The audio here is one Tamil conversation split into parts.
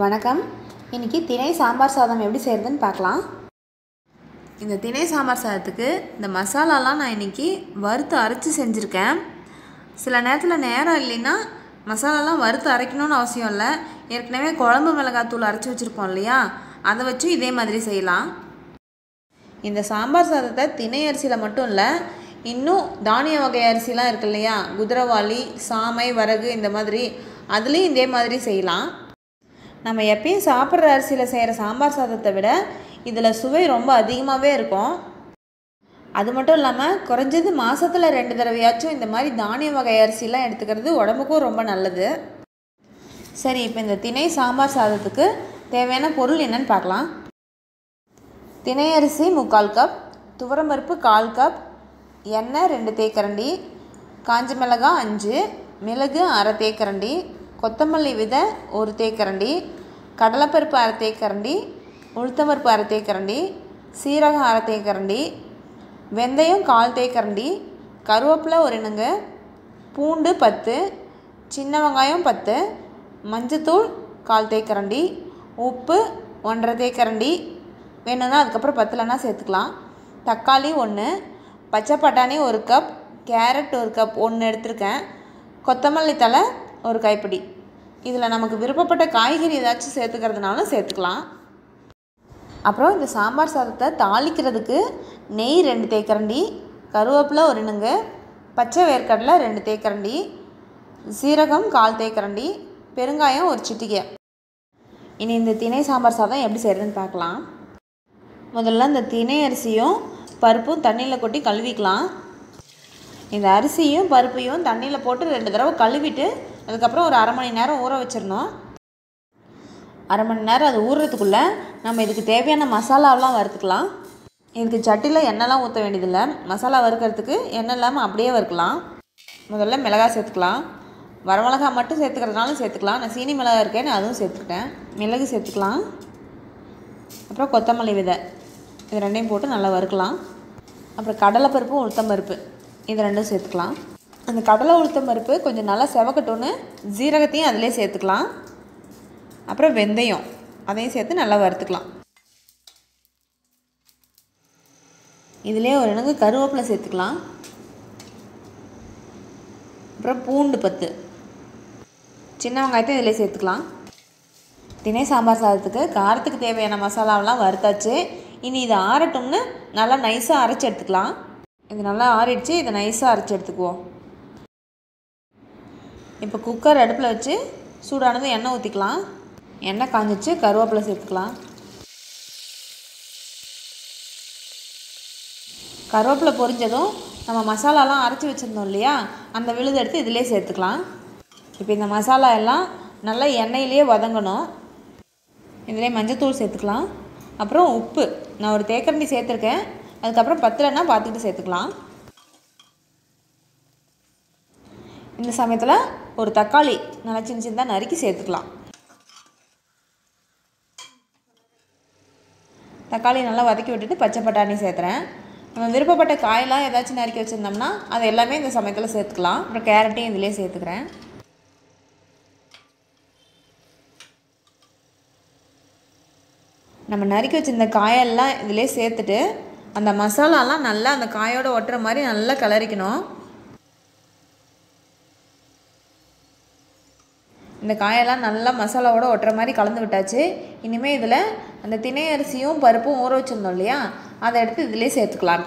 வணக்கம். இன்றைக்கி திணை சாம்பார் சாதம் எப்படி செய்கிறதுன்னு பார்க்கலாம். இந்த திணை சாம்பார் சாதத்துக்கு இந்த மசாலாலாம் நான் இன்றைக்கி வறுத்து அரைச்சி செஞ்சுருக்கேன். சில நேரத்தில் நேரம் இல்லைன்னா மசாலாலாம் வறுத்து அரைக்கணும்னு அவசியம் இல்லை. ஏற்கனவே குழம்பு மிளகாத்தூள் அரைச்சி வச்சுருப்போம் இல்லையா, அதை வச்சு இதே மாதிரி செய்யலாம். இந்த சாம்பார் சாதத்தை திணை அரிசியில் மட்டும் இல்லை, இன்னும் தானிய வகை அரிசிலாம் இருக்கு இல்லையா, குதிரவாளி, சாமை, வரகு, இந்த மாதிரி அதுலேயும் இதே மாதிரி செய்யலாம். நம்ம எப்பயும் சாப்பிட்ற அரிசியில் செய்கிற சாம்பார் சாதத்தை விட இதில் சுவை ரொம்ப அதிகமாகவே இருக்கும். அது மட்டும் இல்லாமல் குறைஞ்சது மாதத்தில் 2 தடவையாச்சும் இந்த மாதிரி தானிய வகை அரிசிலாம் எடுத்துக்கிறது உடம்புக்கும் ரொம்ப நல்லது. சரி, இப்போ இந்த திணை சாம்பார் சாதத்துக்கு தேவையான பொருள் என்னன்னு பார்க்கலாம். திணை அரிசி 3/4 கப், துவரம்பருப்பு 1/4 கப், எண்ணெய் 2 தேக்கரண்டி, காஞ்ச மிளகாய் 5, மிளகு 1/2 தேக்கரண்டி, கொத்தமல்லி விதை 1 தேக்கரண்டி, கடலைப்பருப்பு 1/2 தேக்கரண்டி, உளுத்தம்பருப்பு 1/2 தேக்கரண்டி, சீரகம் 1/2 தேக்கரண்டி, வெந்தயம் 1/4 தேக்கரண்டி, கருவேப்பிலை 1 இனுங்கு, பூண்டு 10, சின்ன வெங்காயம் 10, மஞ்சத்தூள் 1/4 தேக்கரண்டி, உப்பு 1/2 தேக்கரண்டி, வேணும்னா அதுக்கப்புறம் பத்தலைன்னா சேர்த்துக்கலாம், தக்காளி 1, பச்சை பட்டாணி 1 கப், கேரட் 1 கப் 1 எடுத்திருக்கேன், கொத்தமல்லி தழை 1 கைப்பிடி. இதில் நமக்கு விருப்பப்பட்ட காய்கறி ஏதாச்சும் சேர்த்துக்கிறதுனாலும் சேர்த்துக்கலாம். அப்புறம் இந்த சாம்பார் சாதத்தை தாளிக்கிறதுக்கு நெய் 2 தேக்கரண்டி, கருவேப்பிலை 1 இனுங்கு, பச்சை வேர்க்கடலை 2 தேக்கரண்டி, சீரகம் 1/4 தேக்கரண்டி, பெருங்காயம் 1 சிட்டிகை. இனி இந்த திணை சாம்பார் சாதம் எப்படி செய்கிறதுன்னு பார்க்கலாம். முதல்ல இந்த திணை அரிசியும் பருப்பும் தண்ணியில் கொட்டி கழுவிக்கலாம். இந்த அரிசியும் பருப்பையும் தண்ணியில் போட்டு 2 தடவை கழுவிட்டு அதுக்கப்புறம் ஒரு 1/2 மணி நேரம் ஊற வச்சிடணும். 1/2 மணி நேரம் அது ஊறுறதுக்குள்ளே நம்ம இதுக்கு தேவையான மசாலாவெலாம் வறுத்துக்கலாம். இதுக்கு சட்டியில் எண்ணெய்லாம் ஊற்ற வேண்டியதில்லை. மசாலா வறுக்கிறதுக்கு எண்ணெய் இல்லாமல் அப்படியே வறுக்கலாம். முதல்ல மிளகாய் சேர்த்துக்கலாம். வரமிளகாய் மட்டும் சேர்த்துக்கிறதுனாலும் சேர்த்துக்கலாம். நான் சீனி மிளகாய் இருக்கேன்னு அதுவும் சேர்த்துக்கிட்டேன். மிளகு சேர்த்துக்கலாம். அப்புறம் கொத்தமல்லி விதை, இது 2ஐயும் போட்டு நல்லா வறுக்கலாம். அப்புறம் கடலைப்பருப்பு, உளுத்தம்பருப்பு, இது 2ம் சேர்த்துக்கலாம். அந்த கடலை உளுத்தம்பருப்பு கொஞ்சம் நல்லா செவக்கட்டும்னு ஜீரகத்தையும் அதிலே சேர்த்துக்கலாம். அப்புறம் வெந்தயம், அதையும் சேர்த்து நல்லா வறுத்துக்கலாம். இதிலே 1 இனுங்கு கருவேப்பிலை சேர்த்துக்கலாம். அப்புறம் பூண்டு 10, சின்ன வெங்காயத்தை இதிலே சேர்த்துக்கலாம். திணை சாம்பார் சாதத்துக்கு காரத்துக்கு தேவையான மசாலாவெலாம் வறுத்தாச்சு. இனி இதை ஆறட்டும்னு நல்லா நைஸாக அரைச்சி எடுத்துக்கலாம். இது நல்லா ஆறிடுச்சு. இதை நைஸாக அரைச்சி எடுத்துக்குவோம். இப்போ குக்கர் அடுப்பில் வச்சு சூடானதும் எண்ணெய் ஊற்றிக்கலாம். எண்ணெய் காஞ்சிச்சு, கருவேப்பிலை சேர்த்துக்கலாம். கருவேப்பிலை பொரிஞ்சதும் நம்ம மசாலாலாம் அரைச்சி வச்சுருந்தோம் இல்லையா, அந்த விழுது எடுத்து இதிலே சேர்த்துக்கலாம். இப்போ இந்த மசாலா எல்லாம் நல்லா எண்ணெயிலே வதங்கணும். இதிலே மஞ்சத்தூள் சேர்த்துக்கலாம். அப்புறம் உப்பு நான் 1 தேக்கரண்டி சேர்த்துருக்கேன். அதுக்கப்புறம் பத்தலைன்னா பார்த்துக்கிட்டு சேர்த்துக்கலாம். இந்த சமயத்தில் ஒரு தக்காளி நல்லா சின்ன சின்னதாக நறுக்கி சேர்த்துக்கலாம். தக்காளி நல்லா வதக்கி விட்டுட்டு பச்சை பட்டாணி சேர்த்துறேன். நம்ம விருப்பப்பட்ட காயெல்லாம் ஏதாச்சும் நறுக்கி வச்சுருந்தோம்னா அது எல்லாமே இந்த சமயத்தில் சேர்த்துக்கலாம். அப்புறம் கேரட்டையும் இதிலே சேர்த்துக்கிறேன். நம்ம நறுக்கி வச்சுருந்த காயெல்லாம் இதிலே சேர்த்துட்டு அந்த மசாலாலாம் நல்லா அந்த காயோடு ஒட்டுற மாதிரி நல்லா கிளறிக்கணும். இந்த காயெல்லாம் நல்லா மசாலாவோட ஒட்டுற மாதிரி கலந்து விட்டாச்சு. இனிமேல் இதில் அந்த திணை அரிசியும் பருப்பும் ஊற வச்சுருந்தோம் இல்லையா, அதை எடுத்து இதிலே சேர்த்துக்கலாம்.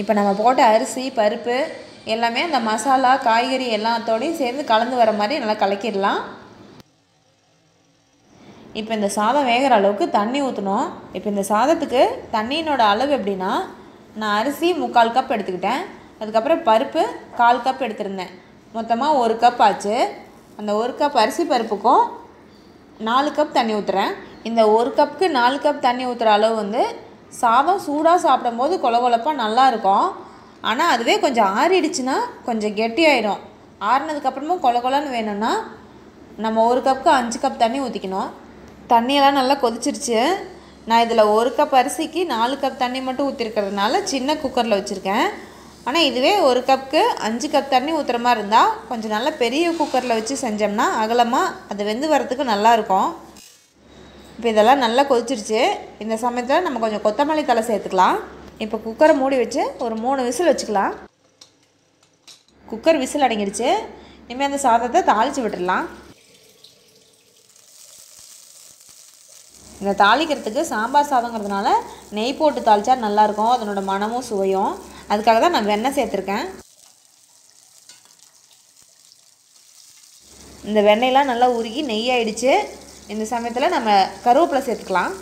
இப்போ நம்ம போட்ட அரிசி பருப்பு எல்லாமே அந்த மசாலா காய்கறி எல்லாத்தோடையும் சேர்ந்து கலந்து வர மாதிரி நல்லா கலக்கிடலாம். இப்போ இந்த சாதம் வேகிற அளவுக்கு தண்ணி ஊற்றணும். இப்போ இந்த சாதத்துக்கு தண்ணியினோட அளவு எப்படின்னா, நான் அரிசி 3/4 கப் எடுத்துக்கிட்டேன். அதுக்கப்புறம் பருப்பு 1/4 கப் எடுத்திருந்தேன். மொத்தமாக 1 கப் ஆச்சு. அந்த 1 கப் அரிசி பருப்புக்கும் 4 கப் தண்ணி ஊற்றுறேன். இந்த 1 கப்புக்கு 4 கப் தண்ணி ஊற்றுற அளவு வந்து சாதம் சூடாக சாப்பிடும்போது கொலகொலப்பாக நல்லாயிருக்கும். ஆனால் அதுவே கொஞ்சம் ஆறிடுச்சுன்னா கொஞ்சம் கெட்டியாயிடும். ஆறினதுக்கப்புறமும் கொலகொலன்னு வேணும்னா நம்ம 1 கப்புக்கு 5 கப் தண்ணி ஊற்றிக்கணும். தண்ணியெல்லாம் நல்லா கொதிச்சிருச்சு. நான் இதில் 1 கப் அரிசிக்கு 4 கப் தண்ணி மட்டும் ஊற்றிருக்கிறதுனால சின்ன குக்கரில் வச்சுருக்கேன். ஆனால் இதுவே ஒரு கப்புக்கு 5 கப் தண்ணி ஊற்றுற மாதிரி இருந்தால் கொஞ்சம் நல்லா பெரிய குக்கரில் வச்சு செஞ்சோம்னா அகலமாக அது வெந்து வரத்துக்கு நல்லாயிருக்கும். இப்போ இதெல்லாம் நல்லா கொதிச்சிருச்சு. இந்த சமயத்தில் நம்ம கொஞ்சம் கொத்தமல்லி தழை சேர்த்துக்கலாம். இப்போ குக்கரை மூடி வச்சு ஒரு 3 விசில் வச்சுக்கலாம். குக்கர் விசில் அடங்கிடுச்சு. இனிமேல் அந்த சாதத்தை தாளித்து விட்டுடலாம். இந்த தாளிக்கிறதுக்கு சாம்பார் சாதங்கிறதுனால நெய் போட்டு தாளித்தா நல்லாயிருக்கும். அதனோட மனமும் சுவையும். அதுக்காக தான் நான் வெண்ணெய் சேர்த்துருக்கேன். இந்த வெண்ணெயெலாம் நல்லா உருகி நெய்யாயிடுச்சு. இந்த சமயத்தில் நம்ம கருவேப்பிலை சேர்த்துக்கலாம்.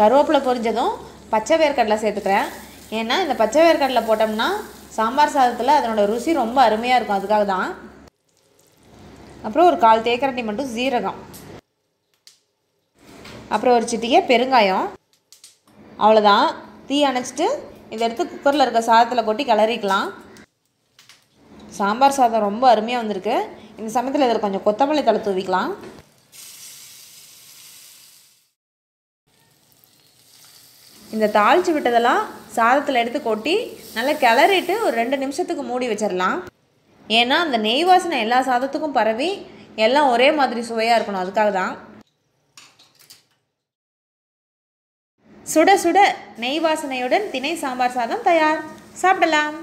கருவேப்பிலை பொரிஞ்சதும் பச்சை வேர்க்கடலை சேர்த்துக்கிறேன். ஏன்னா இந்த பச்சை வேர்க்கடலை போட்டோம்னா சாம்பார் சாதத்தில் அதனோட ருசி ரொம்ப அருமையாக இருக்கும். அதுக்காக தான். அப்புறம் ஒரு 1/4 தேக்கரண்டி மட்டும் சீரகம், அப்புறம் ஒரு சிட்டிகை பெருங்காயம். அவ்வளோதான். தீ அணைச்சிட்டு இதை எடுத்து குக்கரில் இருக்க சாதத்தில் கொட்டி கிளறிக்கலாம். சாம்பார் சாதம் ரொம்ப அருமையாக வந்திருக்கு. இந்த சமயத்தில் இதில் கொஞ்சம் கொத்தமல்லி தழை தூவிக்கலாம். இந்த தாளித்து விட்டதெல்லாம் சாதத்தில் எடுத்து கொட்டி நல்லா கிளறிட்டு ஒரு 2 நிமிஷத்துக்கு மூடி வச்சிடலாம். ஏன்னா அந்த நெய் வாசனை எல்லா சாதத்துக்கும் பரவி எல்லாம் ஒரே மாதிரி சுவையாக இருக்கணும். அதுக்காக தான். சுட சுட நெய் வாசனையுடன் திணை சாம்பார் சாதம் தயார். சாப்பிடலாம்.